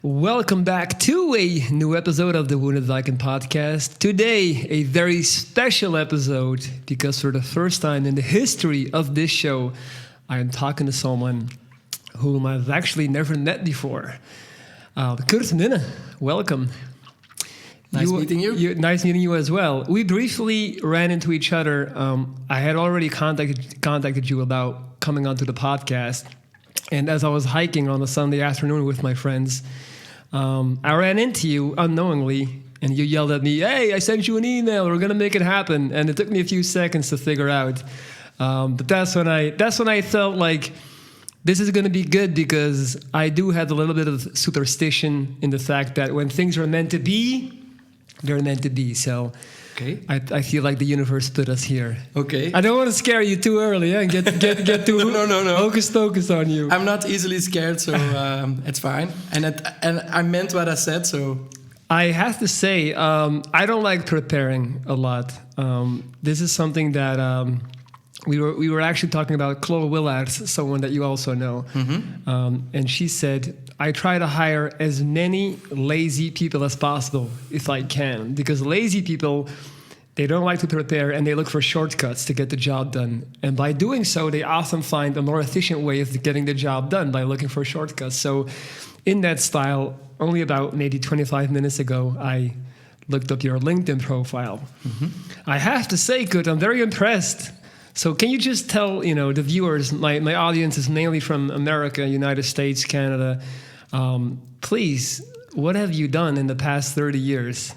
Welcome back to a new episode of the Monetization podcast. Today, a very special episode because for the first time in the history of this show, I am talking to someone whom I've actually never met before. Kurt Minnen, welcome. Nice meeting you. Nice meeting you as well. We briefly ran into each other. I had already contacted you about coming onto the podcast. And as I was hiking on a Sunday afternoon with my friends, I ran into you unknowingly, and you yelled at me, "Hey, I sent you an email. We're gonna make it happen." And it took me a few seconds to figure out. But that's when I felt like this is gonna be good because I do have a little bit of superstition in the fact that when things are meant to be, they're meant to be. So. Okay. I feel like the universe put us here. Okay. I don't want to scare you too early and get too no. hocus-pocus on you. I'm not easily scared, so it's fine. And I meant what I said, so... I have to say, I don't like preparing a lot. This is something that we were actually talking about Chloe Willards, someone that you also know. Mm-hmm. And she said, I try to hire as many lazy people as possible if I can, because lazy people, they don't like to prepare and they look for shortcuts to get the job done. And by doing so, they often find a more efficient way of getting the job done by looking for shortcuts. So in that style, only about maybe 25 minutes ago, I looked up your LinkedIn profile. Mm-hmm. I have to say, Kurt, I'm very impressed. So can you just tell, the viewers, my audience is mainly from America, United States, Canada. Please, what have you done in the past 30 years?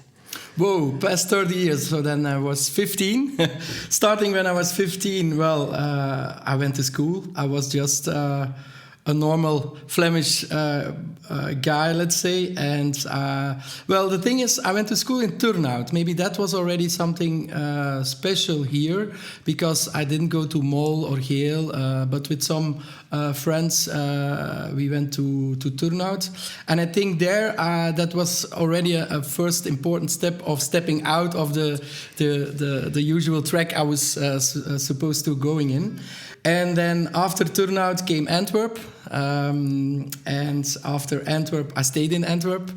Whoa, past 30 years. So then I was 15. Starting when I was 15, I went to school. I was just a normal Flemish guy, let's say. And, the thing is, I went to school in Turnhout. Maybe that was already something special here, because I didn't go to Mol or Geel, but with some friends, we went to Turnhout. And I think there, that was already a first important step of stepping out of the usual track I was supposed to going in. And then after Turnhout came Antwerp. And after Antwerp, I stayed in Antwerp.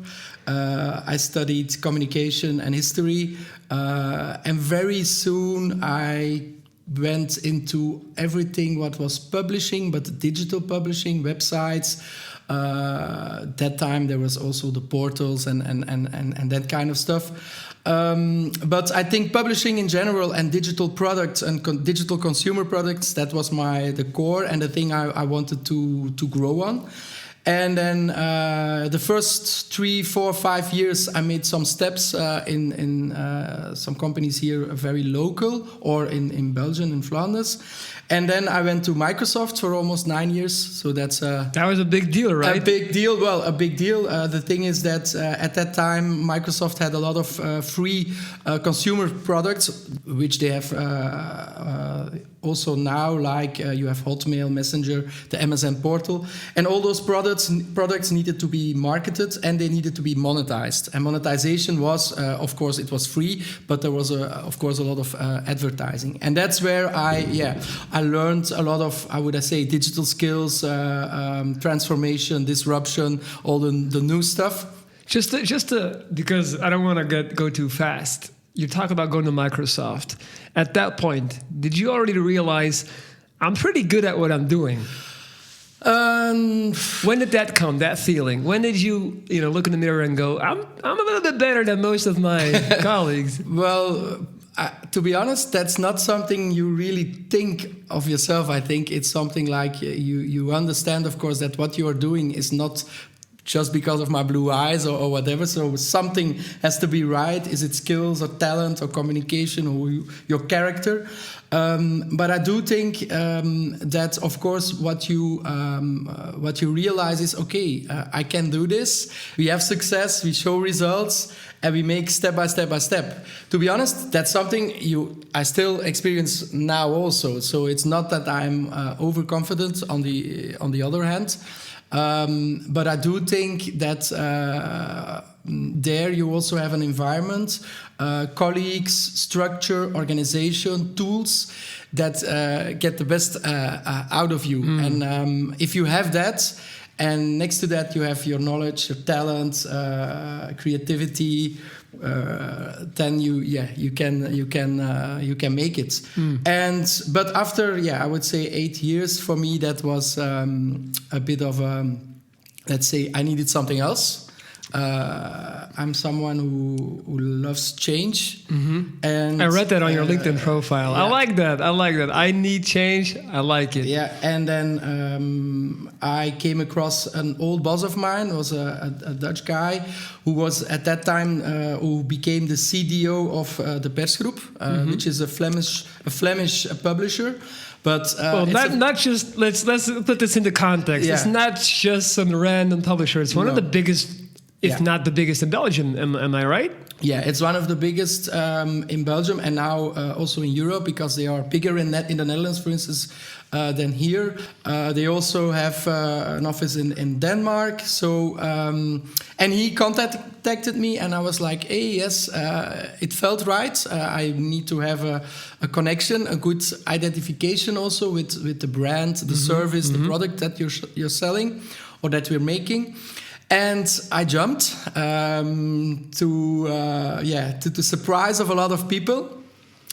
I studied communication and history. And very soon I went into everything what was publishing, but digital publishing, websites. That time there was also the portals and that kind of stuff. But I think publishing in general and digital products and digital consumer products, that was the core and the thing I wanted to grow on. And then the first 3, 4, 5 years, I made some steps in some companies here, very local, or in Belgium, in Flanders. And then I went to Microsoft for almost 9 years. So that was a big deal, right? A big deal. Well, a big deal. The thing is that at that time, Microsoft had a lot of free consumer products, which they have also now, like you have Hotmail, Messenger, the MSN portal. And all those products needed to be marketed and they needed to be monetized. And monetization was, of course, it was free, but there was, of course, a lot of advertising. And that's where I learned a lot of, digital skills, transformation, disruption, all the new stuff. Just to, because I don't want to go too fast. You talk about going to Microsoft. At that point, did you already realize I'm pretty good at what I'm doing? When did that come, that feeling? When did you look in the mirror and go, I'm a little bit better than most of my colleagues? Well, to be honest, that's not something you really think of yourself. I think it's something like you understand, of course, that what you are doing is not just because of my blue eyes or whatever. So something has to be right. Is it skills or talent or communication or your character? But I do think that, of course, what you realize is, okay, I can do this. We have success, we show results, and we make step by step by step. To be honest, that's something I still experience now also. So it's not that I'm overconfident on the other hand. But I do think that there you also have an environment, colleagues, structure, organization, tools that get the best out of you. And if you have that, And next to that, you have your knowledge, your talent, creativity. Then you can make it. But after I would say 8 years for me, that was a bit of let's say I needed something else. I'm someone who loves change, and I read that on your LinkedIn profile. I like that. I need change. I like it. Yeah, and then I came across an old boss of mine. Was a Dutch guy who was at that time who became the CDO of the Persgroep, which is a Flemish publisher. But not just let's put this into context. Yeah. It's not just some random publisher. It's one of the biggest, if not the biggest in Belgium. Am I right? Yeah, it's one of the biggest in Belgium and now also in Europe, because they are bigger in the Netherlands, for instance, than here. They also have an office in Denmark. So, and he contacted me, and I was like, hey, yes, it felt right. I need to have a connection, a good identification also with the brand, the service, the product that you're selling or that we're making. And I jumped to the surprise of a lot of people.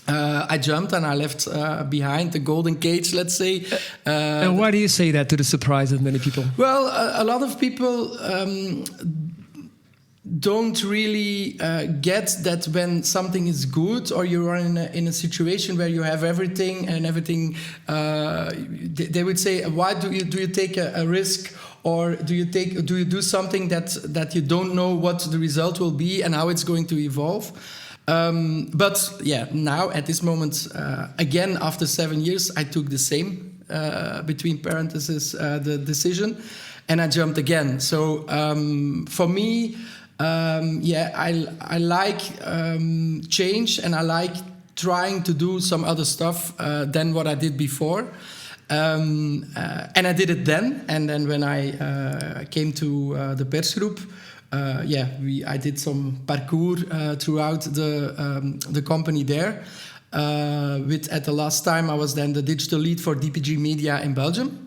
I jumped and I left behind the golden cage, let's say. And why do you say that, to the surprise of many people? Well, a lot of people don't really get that when something is good, or you are in a situation where you have everything, they would say, why do you take a risk? Or do you do something that you don't know what the result will be and how it's going to evolve? But now at this moment, again after 7 years, I took the same between parentheses the decision, and I jumped again. So for me, I like change, and I like trying to do some other stuff than what I did before. And I did it then, and then when I came to the Persgroep, I did some parcours throughout the company there. At the last time, I was then the digital lead for DPG Media in Belgium.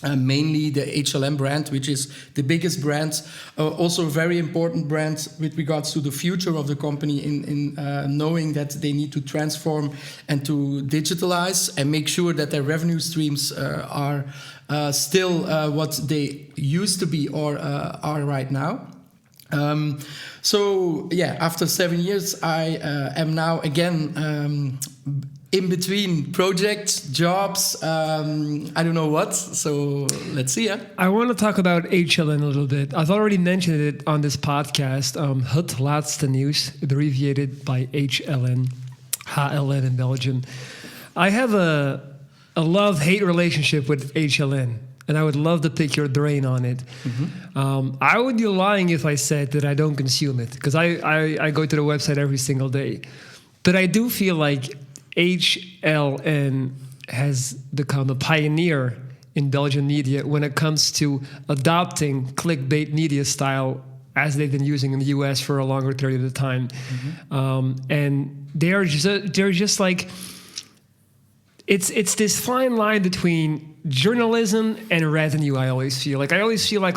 Mainly the HLN brand, which is the biggest brand, also a very important brand with regards to the future of the company in knowing that they need to transform and to digitalize and make sure that their revenue streams are still what they used to be or are right now. After 7 years, I am now again in between projects, jobs, I don't know what. So let's see. I want to talk about HLN a little bit. I've already mentioned it on this podcast. Het Laatste Nieuws, abbreviated by HLN, HLN in Belgium. I have a love-hate relationship with HLN, and I would love to pick your brain on it. I would be lying if I said that I don't consume it, because I go to the website every single day. But I do feel like HLN has become a pioneer in Belgian media when it comes to adopting clickbait media style as they've been using in the US for a longer period of time. And they're just like, it's this fine line between journalism and revenue. I always feel like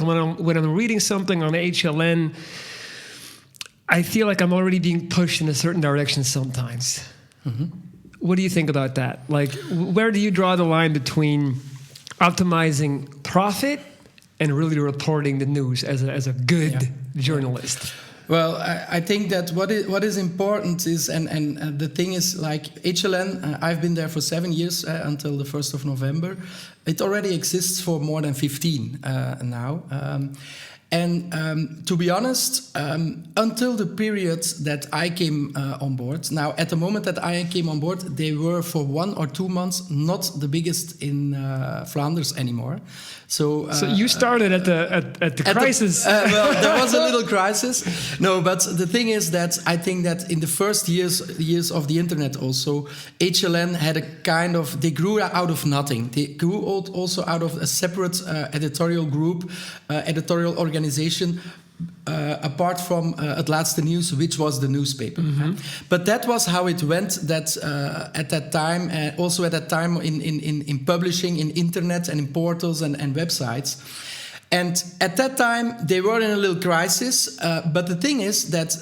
when I'm reading something on HLN, I feel like I'm already being pushed in a certain direction sometimes. What do you think about that? Like, where do you draw the line between optimizing profit and really reporting the news as a good journalist? Well, I think that what is important is, and the thing is, like HLN, I've been there for 7 years until the 1st of November. It already exists for more than 15 now. To be honest, until the period that I came on board, now at the moment that I came on board, they were for 1 or 2 months not the biggest in Flanders anymore. So you started at the crisis. Well, there was a little crisis. No, but the thing is that I think that in the first years of the internet also, HLN had a kind of, they grew out of nothing. They grew also out of a separate editorial group, editorial organization, apart from Het Laatste Nieuws, which was the newspaper. But that was how it went. That at that time, also at that time in publishing, in internet and in portals and websites. And at that time, they were in a little crisis. But the thing is that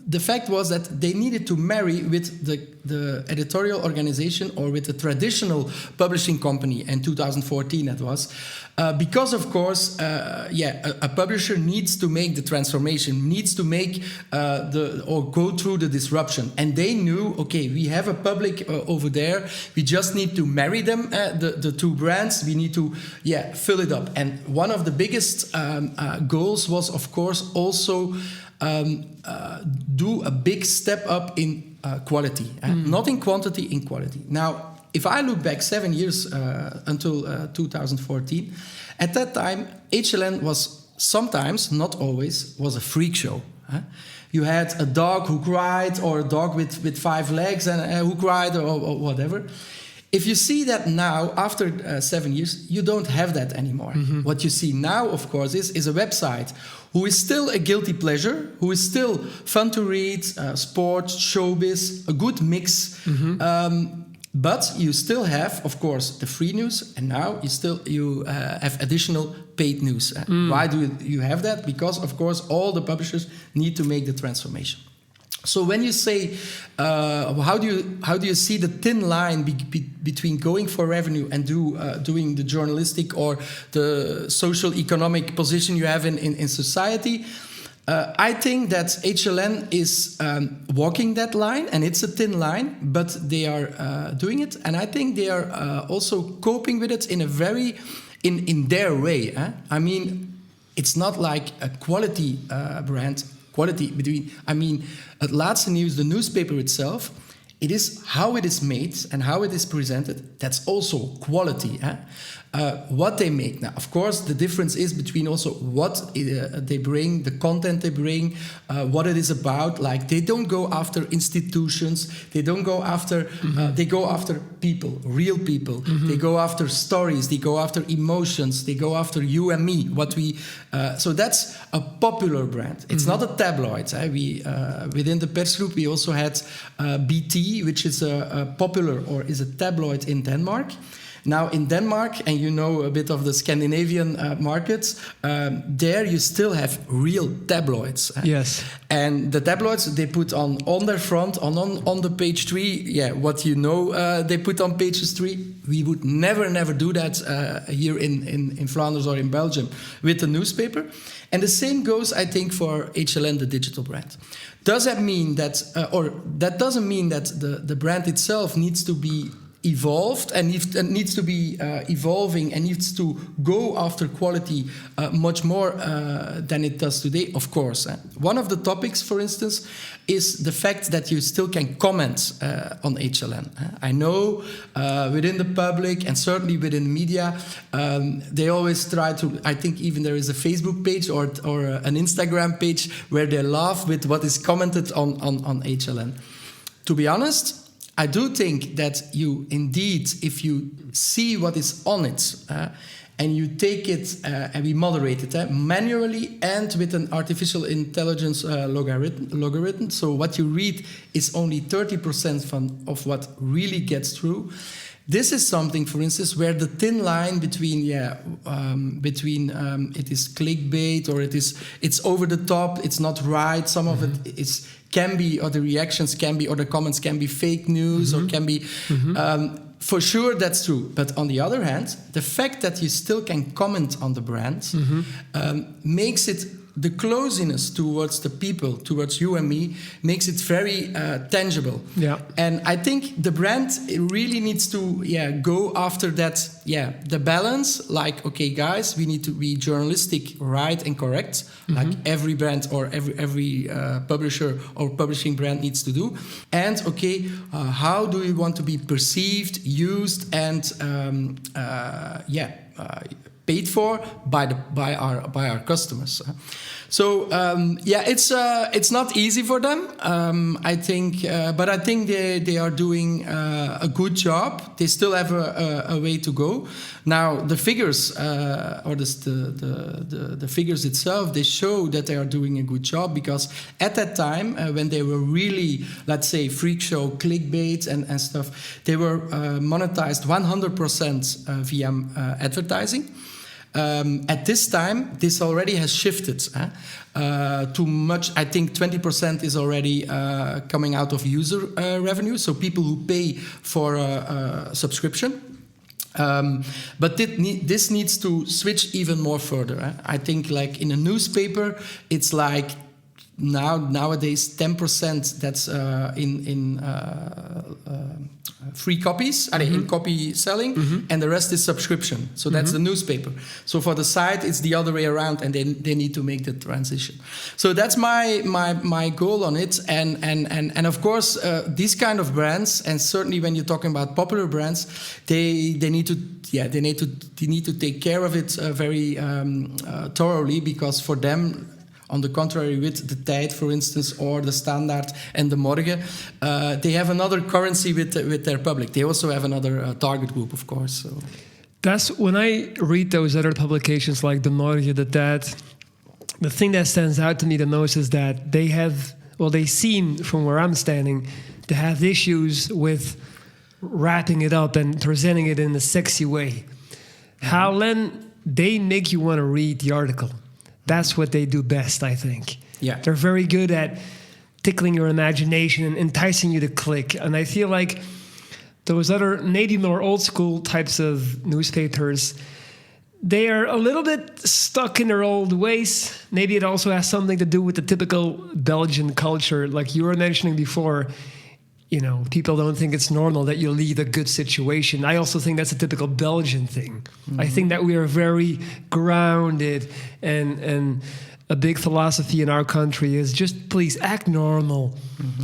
the fact was that they needed to marry with the editorial organization or with the traditional publishing company. In 2014, that was. Because, of course, a publisher needs to make the transformation, needs to make or go through the disruption. And they knew, okay, we have a public over there. We just need to marry them, the two brands. We need to, fill it up. And one of the biggest goals was, of course, also do a big step up in quality, not in quantity, in quality. Now, if I look back 7 years until 2014, at that time, HLN was sometimes, not always, was a freak show. You had a dog who cried, or a dog with 5 legs and who cried, or whatever. If you see that now, after 7 years, you don't have that anymore. Mm-hmm. What you see now, of course, is a website who is still a guilty pleasure, who is still fun to read, sports, showbiz, a good mix. Mm-hmm. But you still have, of course, the free news, and now you have additional paid news. Why do you have that? Because, of course, all the publishers need to make the transformation. So when you say, how do you see the thin line between going for revenue and doing the journalistic or the social economic position you have in society? I think that HLN is walking that line, and it's a thin line, but they are doing it, and I think they are also coping with it in a very, in their way. I mean, it's not like a quality brand. Quality between, Het Laatste Nieuws, the newspaper itself, it is how it is made and how it is presented. That's also quality. What they make now, of course, the difference is between also what they bring, the content they bring, what it is about. Like, they don't go after institutions, they don't go after. They go after people, real people. Mm-hmm. They go after stories, they go after emotions, they go after you and me. So that's a popular brand. It's not a tabloid. We within the persgroep we also had BT, which is a popular or is a tabloid in Denmark. Now, in Denmark, and you know a bit of the Scandinavian markets, there you still have real tabloids. Yes. And the tabloids, they put on their front, on the page 3, what they put on pages 3. We would never do that here in Flanders or in Belgium with the newspaper. And the same goes, I think, for HLN, the digital brand. Does that mean that, or that doesn't mean that the brand itself needs to be evolved and needs to be evolving and needs to go after quality much more than it does today, of course. One of the topics, for instance, is the fact that you still can comment on HLN. I know within the public and certainly within media, they always try to, I think even there is a Facebook page or an Instagram page where they laugh with what is commented on HLN. To be honest, I do think that you indeed, if you see what is on it, and you take it and we moderate it manually and with an artificial intelligence logarithm. So what you read is only 30% of what really gets through. This is something, for instance, where the thin line between it is clickbait or it's over the top, it's not right. Some of it can be, or the reactions can be, or the comments can be fake news, or can be. For sure, that's true. But on the other hand, the fact that you still can comment on the brand makes it, the closeness towards the people, towards you and me, makes it very tangible. Yeah. And I think the brand really needs to go after that, the balance. Like, okay, guys, we need to be journalistic, right and correct, like every brand or every publisher or publishing brand needs to do. And okay, how do we want to be perceived, used, and paid for by our customers. So it's not easy for them. I think, but I think they are doing a good job. They still have a way to go. Now the figures or the figures itself, they show that they are doing a good job, because at that time when they were really, let's say, freak show, clickbait and stuff, they were monetized 100% via advertising. At this time, this already has shifted too much. I think 20% is already coming out of user revenue, so people who pay for a subscription. But this needs to switch even more further. I think, like in a newspaper, it's like nowadays 10% that's in free copies, in copy selling, and the rest is subscription. So that's the newspaper. So for the site, it's the other way around, and they need to make the transition. So that's my goal on it. And of course, these kind of brands, and certainly when you're talking about popular brands, they need to take care of it very thoroughly, because for them, on the contrary, with the Tijd, for instance, or the Standaard and the Morgen, they have another currency with their public. They also have another target group, of course. So. That's when I read those other publications like the Morgen, the Tijd, the thing that stands out to me the most is that they seem, from where I'm standing, to have issues with wrapping it up and presenting it in a sexy way. HLN, they make you want to read the article. That's what they do best, I think. Yeah. They're very good at tickling your imagination and enticing you to click. And I feel like those other maybe more old school types of newspapers, they are a little bit stuck in their old ways. Maybe it also has something to do with the typical Belgian culture. Like you were mentioning before, people don't think it's normal that you leave a good situation. I also think that's a typical Belgian thing. I think that we are very grounded, and a big philosophy in our country is just please act normal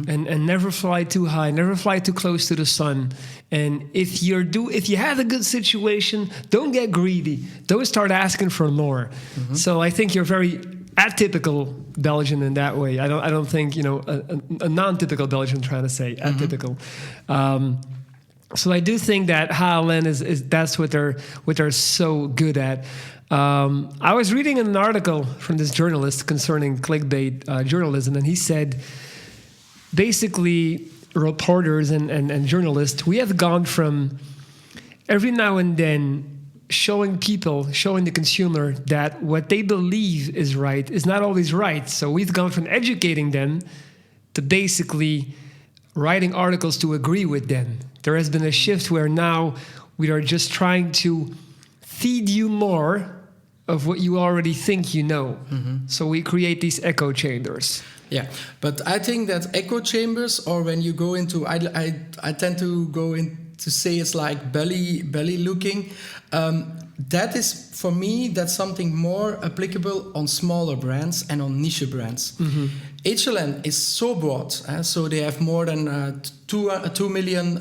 and never fly too high, never fly too close to the sun. And if you have a good situation, don't get greedy. Don't start asking for more. So I think you're very atypical Belgian in that way. I don't think a non-typical Belgian, trying to say atypical. So I do think that HLN is that's what they're so good at. I was reading an article from this journalist concerning clickbait journalism, and he said basically reporters and journalists, we have gone from every now and then showing the consumer that what they believe is right is not always right. So we've gone from educating them to basically writing articles to agree with them. There has been a shift where now we are just trying to feed you more of what you already think you know. So we create these echo chambers. Yeah, but I think that echo chambers, or when you go into, I tend to go in to say it's like belly looking. That is, for me, that's something more applicable on smaller brands and on niche brands. HLN is so broad, so they have more than 2 million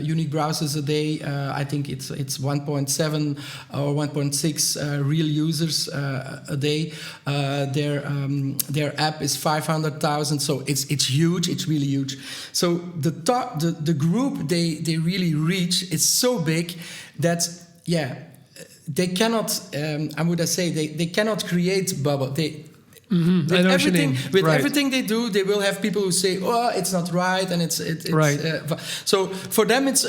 unique browsers a day. I think it's 1.7 or 1.6 real users a day. Their app is 500,000, so it's huge. It's really huge. So the group they really reach is so big that they cannot. They cannot create bubble. Everything they do, they will have people who say, "Oh, it's not right," and it's right. So for them, it's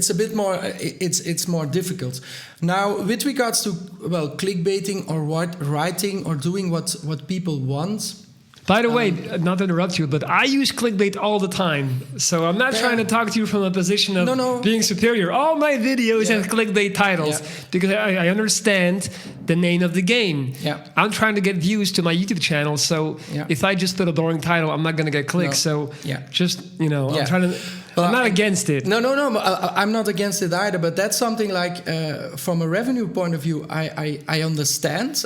a bit more. It's more difficult. Now, with regards to clickbaiting or writing or doing what people want. By the way, not to interrupt you, but I use clickbait all the time. So I'm not trying to talk to you from a position of being superior. All my videos have clickbait titles because I understand the name of the game. Yeah. I'm trying to get views to my YouTube channel. So if I just put a boring title, I'm not going to get clicks. So just, I'm trying to... I'm not against it. No. I'm not against it either. But that's something like, from a revenue point of view, I understand.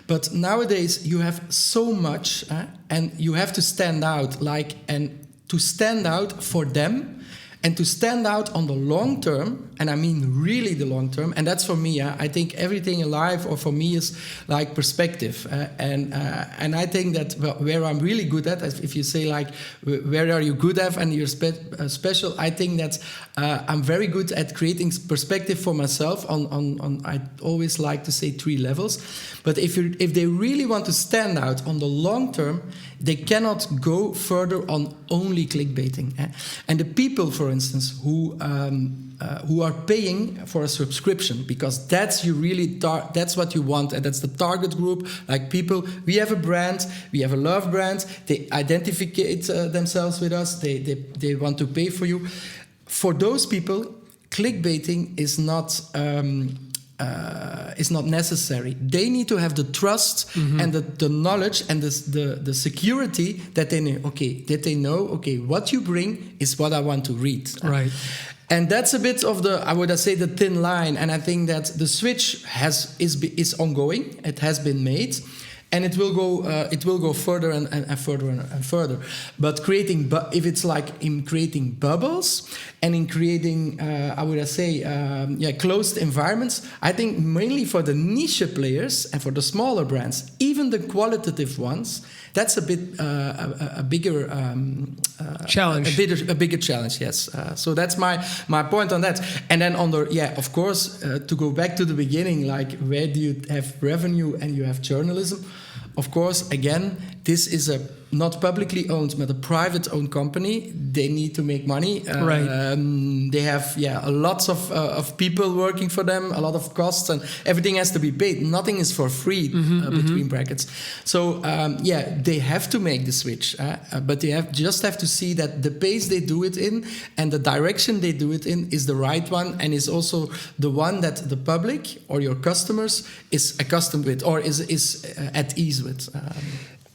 But nowadays you have so much, and you have to stand out. And to stand out for them, and to stand out on the long term, and I mean really the long term. And that's for me. I think everything in life, or for me, is like perspective. And I think that where I'm really good at, if you say like, where are you good at and you're special, I think that I'm very good at creating perspective for myself on I always like to say 3 levels. But if they really want to stand out on the long term, they cannot go further on only clickbaiting. And the people, for instance, who are paying for a subscription, because that's that's what you want, and that's the target group. Like people, we have a brand, we have a love brand. They identify themselves with us. They want to pay for you. For those people, clickbaiting is not necessary. They need to have the trust and the knowledge and the security that they know. Okay, what you bring is what I want to read. Right. And that's a bit of the thin line. And I think that the switch is ongoing. It has been made. And it will go further and further and further. But if it's like in creating bubbles and in creating, closed environments, I think mainly for the niche players and for the smaller brands, even the qualitative ones, that's a bit a bigger challenge. A bigger challenge, yes. So that's my point on that. And then of course, to go back to the beginning, like where do you have revenue and you have journalism? Of course, again, this is a not publicly owned, but a private-owned company. They need to make money. Right. They have a lots of people working for them, a lot of costs, and everything has to be paid. Nothing is for free, between brackets. So they have to make the switch, but they just have to see that the pace they do it in and the direction they do it in is the right one, and is also the one that the public or your customers is accustomed with or is at ease with.